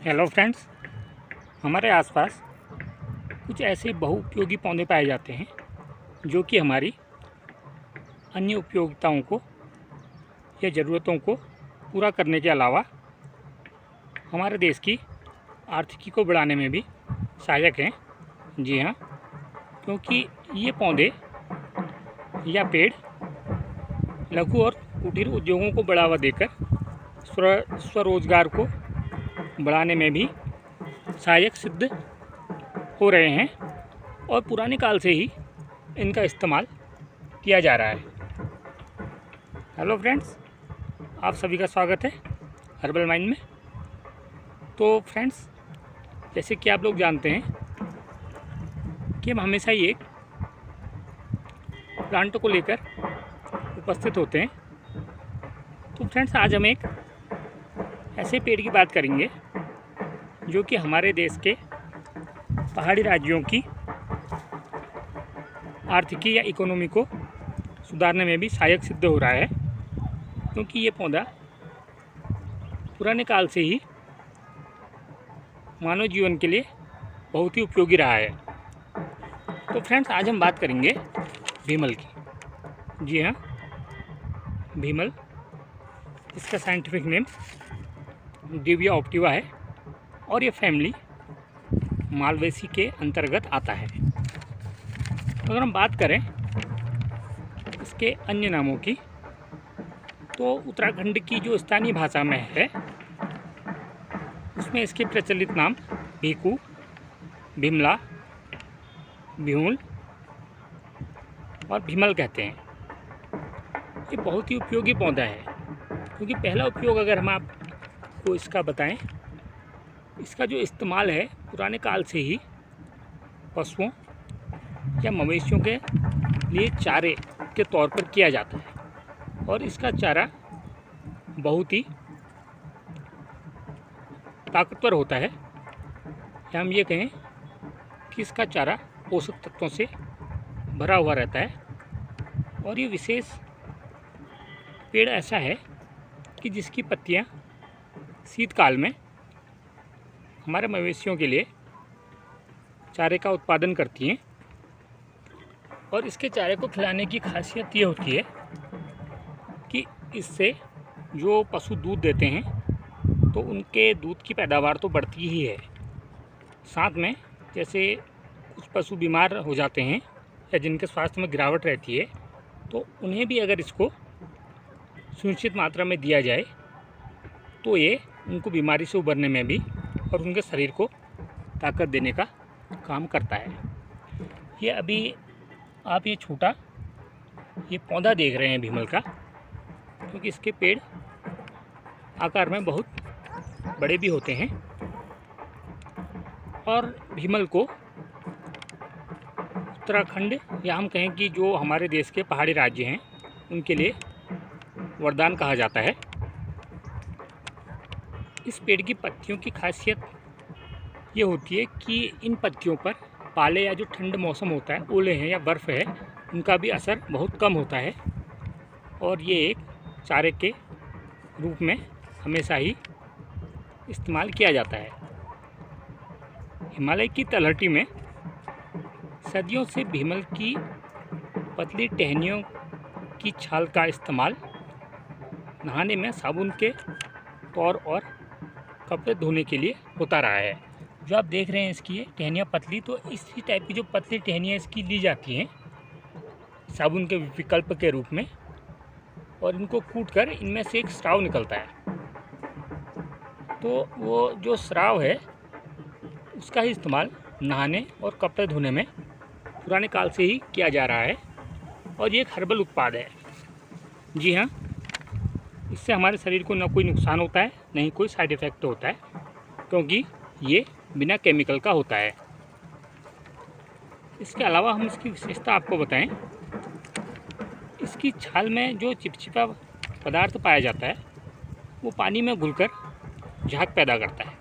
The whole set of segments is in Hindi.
हेलो फ्रेंड्स, हमारे आसपास कुछ ऐसे बहुउपयोगी पौधे पाए जाते हैं जो कि हमारी अन्य उपयोगिताओं को या ज़रूरतों को पूरा करने के अलावा हमारे देश की आर्थिकी को बढ़ाने में भी सहायक हैं। जी हाँ, क्योंकि ये पौधे या पेड़ लघु और कुटीर उद्योगों को बढ़ावा देकर स्वरोजगार को बढ़ाने में भी सहायक सिद्ध हो रहे हैं और पुराने काल से ही इनका इस्तेमाल किया जा रहा है। हेलो फ्रेंड्स, आप सभी का स्वागत है हर्बल माइंड में। तो फ्रेंड्स, जैसे कि आप लोग जानते हैं कि हम हमेशा ही एक प्लांट को लेकर उपस्थित होते हैं। तो फ्रेंड्स, आज हम एक ऐसे पेड़ की बात करेंगे जो कि हमारे देश के पहाड़ी राज्यों की आर्थिकी या इकोनॉमी को सुधारने में भी सहायक सिद्ध हो रहा है, क्योंकि ये पौधा पुराने काल से ही मानव जीवन के लिए बहुत ही उपयोगी रहा है। तो फ्रेंड्स, आज हम बात करेंगे भीमल की। जी हाँ, भीमल, इसका साइंटिफिक नेम डिविया ऑप्टिवा है और ये फैमिली मालवेसी के अंतर्गत आता है। अगर हम बात करें इसके अन्य नामों की, तो उत्तराखंड की जो स्थानीय भाषा में है उसमें इसके प्रचलित नाम भीकू, भीमला, भीमुल और भीमल कहते हैं। ये बहुत ही उपयोगी पौधा है, क्योंकि पहला उपयोग अगर हम आपको इसका बताएं, इसका जो इस्तेमाल है पुराने काल से ही पशुओं या मवेशियों के लिए चारे के तौर पर किया जाता है और इसका चारा बहुत ही ताकतवर होता है, या हम ये कहें कि इसका चारा पोषक तत्वों से भरा हुआ रहता है। और ये विशेष पेड़ ऐसा है कि जिसकी पत्तियां शीतकाल में हमारे मवेशियों के लिए चारे का उत्पादन करती हैं। और इसके चारे को खिलाने की खासियत ये होती है कि इससे जो पशु दूध देते हैं तो उनके दूध की पैदावार तो बढ़ती ही है, साथ में जैसे कुछ पशु बीमार हो जाते हैं या जिनके स्वास्थ्य में गिरावट रहती है, तो उन्हें भी अगर इसको सुनिश्चित मात्रा में दिया जाए तो ये उनको बीमारी से उबरने में भी और उनके शरीर को ताकत देने का काम करता है। ये अभी आप ये छोटा ये पौधा देख रहे हैं भीमल का, क्योंकि इसके पेड़ आकार में बहुत बड़े भी होते हैं। और भीमल को उत्तराखंड, या हम कहें कि जो हमारे देश के पहाड़ी राज्य हैं उनके लिए वरदान कहा जाता है। इस पेड़ की पत्तियों की खासियत ये होती है कि इन पत्तियों पर पाले या जो ठंड मौसम होता है, ओले हैं या बर्फ़ है, उनका भी असर बहुत कम होता है और ये एक चारे के रूप में हमेशा ही इस्तेमाल किया जाता है। हिमालय की तलहटी में सदियों से भीमल की पतली टहनियों की छाल का इस्तेमाल नहाने में साबुन के तौर और कपड़े धोने के लिए होता रहा है। जो आप देख रहे हैं इसकी ये टहनियाँ पतली, तो इसी टाइप की जो पतली टहनियाँ इसकी ली जाती हैं साबुन के विकल्प के रूप में, और इनको कूटकर इनमें से एक स्राव निकलता है। तो वो जो स्राव है उसका ही इस्तेमाल नहाने और कपड़े धोने में पुराने काल से ही किया जा रहा है और ये एक हर्बल उत्पाद है। जी हाँ, इससे हमारे शरीर को न कोई नुकसान होता है, न ही कोई साइड इफ़ेक्ट होता है, क्योंकि ये बिना केमिकल का होता है। इसके अलावा हम इसकी विशेषता आपको बताएं, इसकी छाल में जो चिपचिपा पदार्थ पाया जाता है वो पानी में घुलकर झाग पैदा करता है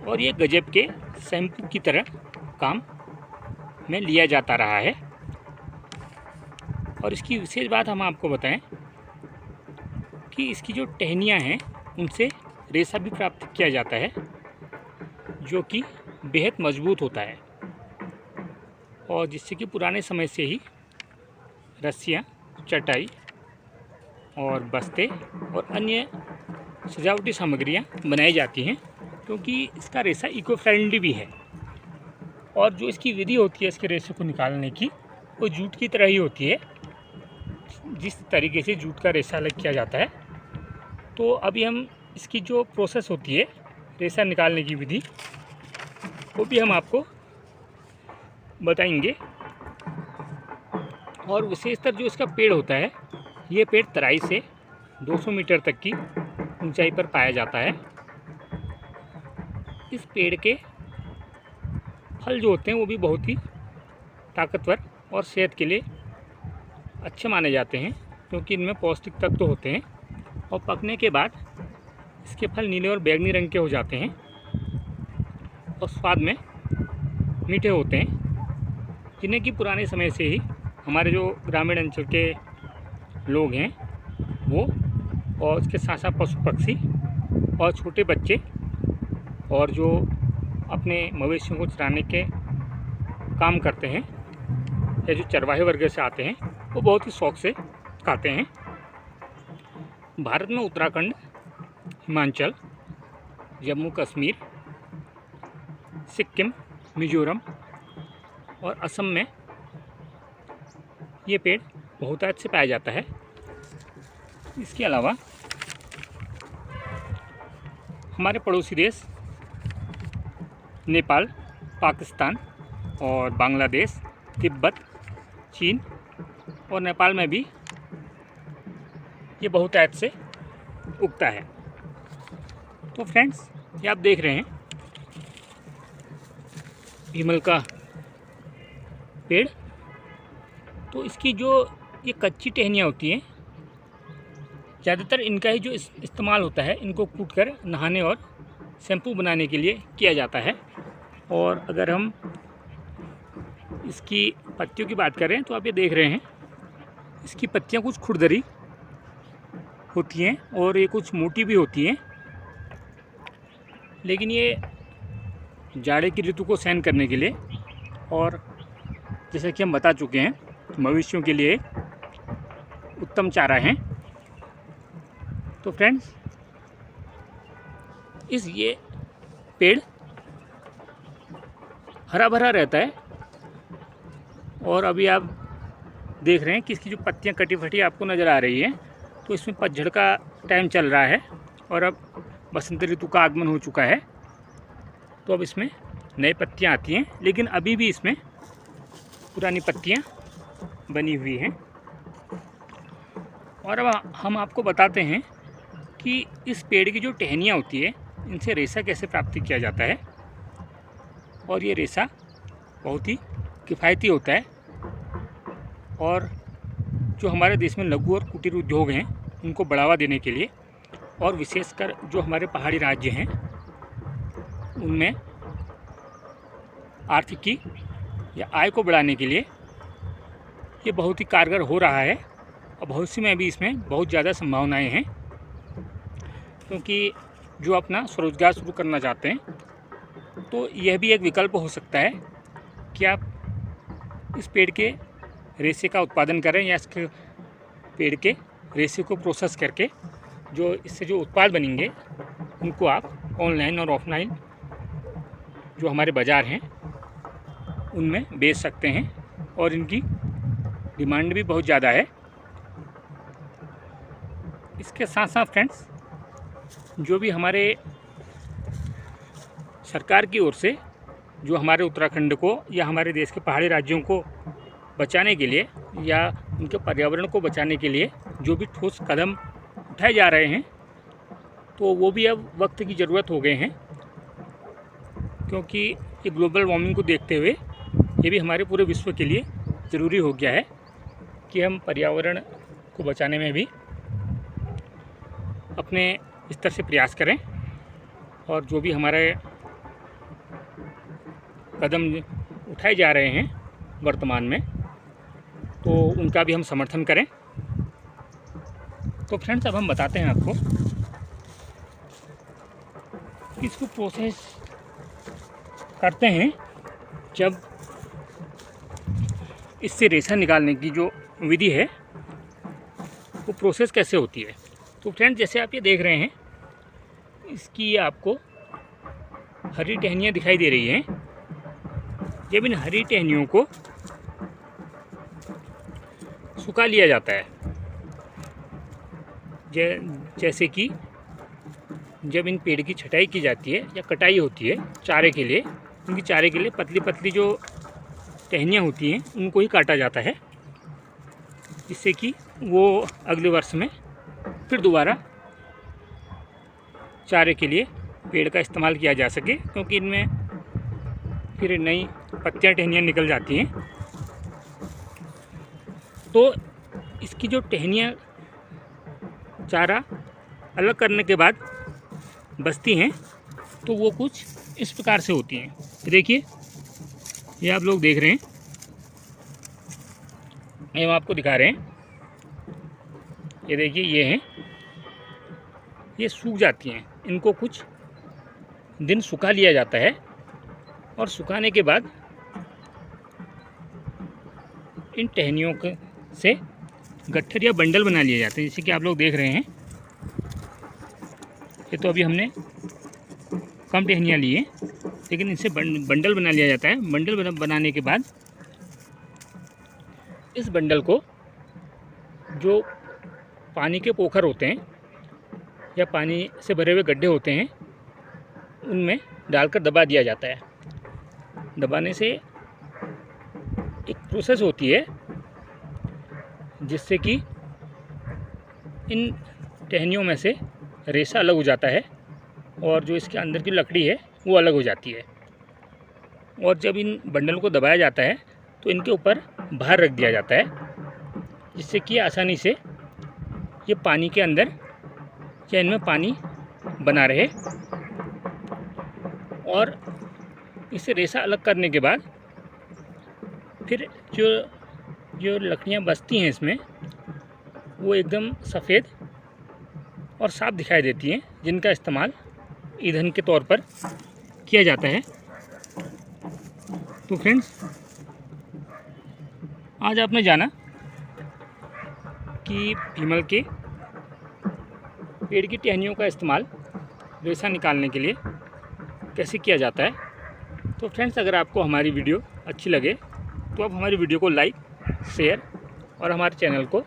और ये गजब के शैम्पू की तरह काम में लिया जाता रहा है। और इसकी विशेष बात हम आपको बताएं कि इसकी जो टहनियाँ हैं उनसे रेशा भी प्राप्त किया जाता है जो कि बेहद मजबूत होता है और जिससे कि पुराने समय से ही रस्सियाँ, चटाई और बस्ते और अन्य सजावटी सामग्रियाँ बनाई जाती हैं, क्योंकि इसका रेशा इको फ्रेंडली भी है। और जो इसकी विधि होती है इसके रेशे को निकालने की, वो जूट की तरह ही होती है। जिस तरीके से जूट का रेशा अलग किया जाता है, तो अभी हम इसकी जो प्रोसेस होती है रेशा निकालने की विधि, वो भी हम आपको बताएंगे। और विशेषतर जो इसका पेड़ होता है, ये पेड़ तराई से 200 मीटर तक की ऊंचाई पर पाया जाता है। इस पेड़ के फल जो होते हैं वो भी बहुत ही ताकतवर और सेहत के लिए अच्छे माने जाते हैं, क्योंकि इनमें पौष्टिक तत्व होते हैं और पकने के बाद इसके फल नीले और बैंगनी रंग के हो जाते हैं और स्वाद में मीठे होते हैं, जिन्हें कि पुराने समय से ही हमारे जो ग्रामीण अंचल के लोग हैं वो, और उसके साथ साथ पशु पक्षी और छोटे बच्चे और जो अपने मवेशियों को चराने के काम करते हैं या जो चरवाहे वर्ग से आते हैं, वो बहुत ही शौक से खाते हैं। भारत में उत्तराखंड, हिमाचल, जम्मू कश्मीर, सिक्किम, मिजोरम और असम में ये पेड़ बहुतायत से पाया जाता है। इसके अलावा हमारे पड़ोसी देश नेपाल, पाकिस्तान और बांग्लादेश, तिब्बत, चीन और नेपाल में भी ये बहुतायत से उगता है। तो फ्रेंड्स, ये आप देख रहे हैं भीमल का पेड़। तो इसकी जो ये कच्ची टहनियाँ होती हैं, ज़्यादातर इनका ही जो इस्तेमाल होता है, इनको कूटकर नहाने और शैम्पू बनाने के लिए किया जाता है। और अगर हम इसकी पत्तियों की बात करें तो आप ये देख रहे हैं, इसकी पत्तियाँ कुछ खुरदरी होती हैं और ये कुछ मोटी भी होती हैं, लेकिन ये जाड़े की ऋतु को सहन करने के लिए और जैसे कि हम बता चुके हैं मवेशियों के लिए उत्तम चारा हैं। तो फ्रेंड्स, ये पेड़ हरा भरा रहता है और अभी आप देख रहे हैं कि इसकी जो पत्तियां कटी फटी आपको नज़र आ रही हैं, तो इसमें पतझड़ का टाइम चल रहा है और अब बसंत ऋतु का आगमन हो चुका है। तो अब इसमें नई पत्तियां आती हैं, लेकिन अभी भी इसमें पुरानी पत्तियां बनी हुई हैं। और अब हम आपको बताते हैं कि इस पेड़ की जो टहनियाँ होती है, इनसे रेशा कैसे प्राप्त किया जाता है। और ये रेशा बहुत ही किफ़ायती होता है और जो हमारे देश में लघु और कुटीर उद्योग हैं, उनको बढ़ावा देने के लिए और विशेषकर जो हमारे पहाड़ी राज्य हैं उनमें आर्थिकी या आय को बढ़ाने के लिए ये बहुत ही कारगर हो रहा है। और भविष्य में भी इसमें बहुत ज़्यादा संभावनाएं हैं, क्योंकि जो अपना स्वरोजगार शुरू करना चाहते हैं, तो यह भी एक विकल्प हो सकता है कि आप इस पेड़ के रेशे का उत्पादन करें या इसके पेड़ के रेशे को प्रोसेस करके जो इससे जो उत्पाद बनेंगे उनको आप ऑनलाइन और ऑफलाइन जो हमारे बाज़ार हैं उनमें बेच सकते हैं और इनकी डिमांड भी बहुत ज़्यादा है। इसके साथ साथ फ्रेंड्स, जो भी हमारे सरकार की ओर से जो हमारे उत्तराखंड को या हमारे देश के पहाड़ी राज्यों को बचाने के लिए या उनके पर्यावरण को बचाने के लिए जो भी ठोस कदम उठाए जा रहे हैं, तो वो भी अब वक्त की ज़रूरत हो गए हैं, क्योंकि ये ग्लोबल वार्मिंग को देखते हुए ये भी हमारे पूरे विश्व के लिए ज़रूरी हो गया है कि हम पर्यावरण को बचाने में भी अपने स्तर से प्रयास करें और जो भी हमारे कदम उठाए जा रहे हैं वर्तमान में, तो उनका भी हम समर्थन करें। तो फ्रेंड्स, अब हम बताते हैं आपको इसको प्रोसेस करते हैं जब इससे रेशा निकालने की जो विधि है वो प्रोसेस कैसे होती है। तो फ्रेंड्स, जैसे आप ये देख रहे हैं, इसकी आपको हरी टहनियाँ दिखाई दे रही हैं। जब इन हरी टहनियों को सुखा लिया जाता है, जैसे कि जब इन पेड़ की छटाई की जाती है या कटाई होती है चारे के लिए, उनकी चारे के लिए पतली पतली जो टहनियाँ होती हैं उनको ही काटा जाता है, जिससे कि वो अगले वर्ष में फिर दोबारा चारे के लिए पेड़ का इस्तेमाल किया जा सके, क्योंकि इनमें फिर नई पत्तियाँ टहनियाँ निकल जाती हैं। तो इसकी जो टहनियाँ चारा अलग करने के बाद बचती हैं, तो वो कुछ इस प्रकार से होती हैं। देखिए, ये आप लोग देख रहे हैं, ये हम आपको दिखा रहे हैं। ये देखिए, ये हैं, ये सूख जाती हैं। इनको कुछ दिन सुखा लिया जाता है और सुखाने के बाद इन टहनियों से गट्ठर या बंडल बना लिए जाते हैं, जैसे कि आप लोग देख रहे हैं। ये तो अभी हमने कम टहनियाँ ली हैं, लेकिन इनसे बंडल बना लिया जाता है। बंडल बनाने के बाद इस बंडल को जो पानी के पोखर होते हैं या पानी से भरे हुए गड्ढे होते हैं, उनमें डालकर दबा दिया जाता है। दबाने से एक प्रोसेस होती है जिससे कि इन टहनियों में से रेशा अलग हो जाता है और जो इसके अंदर की लकड़ी है वो अलग हो जाती है। और जब इन बंडल को दबाया जाता है तो इनके ऊपर बाहर रख दिया जाता है, जिससे कि आसानी से ये पानी के अंदर या इनमें पानी बना रहे। और इसे रेशा अलग करने के बाद फिर जो लकड़ियाँ बचती हैं इसमें, वो एकदम सफ़ेद और साफ दिखाई देती हैं, जिनका इस्तेमाल ईंधन के तौर पर किया जाता है। तो फ्रेंड्स, आज आपने जाना कि पीमल के पेड़ की टहनियों का इस्तेमाल रेशा निकालने के लिए कैसे किया जाता है। तो फ्रेंड्स, अगर आपको हमारी वीडियो अच्छी लगे तो आप हमारी वीडियो को लाइक, शेयर और हमारे चैनल को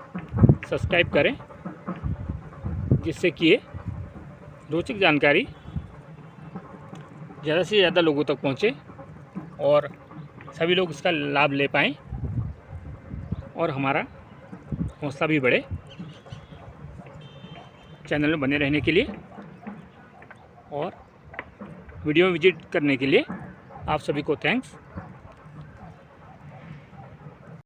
सब्सक्राइब करें, जिससे कि ये रोचक जानकारी ज़्यादा से ज़्यादा लोगों तक पहुँचे और सभी लोग इसका लाभ ले पाएँ और हमारा हौसला भी बढ़े। चैनल में बने रहने के लिए और वीडियो में विजिट करने के लिए आप सभी को थैंक्स।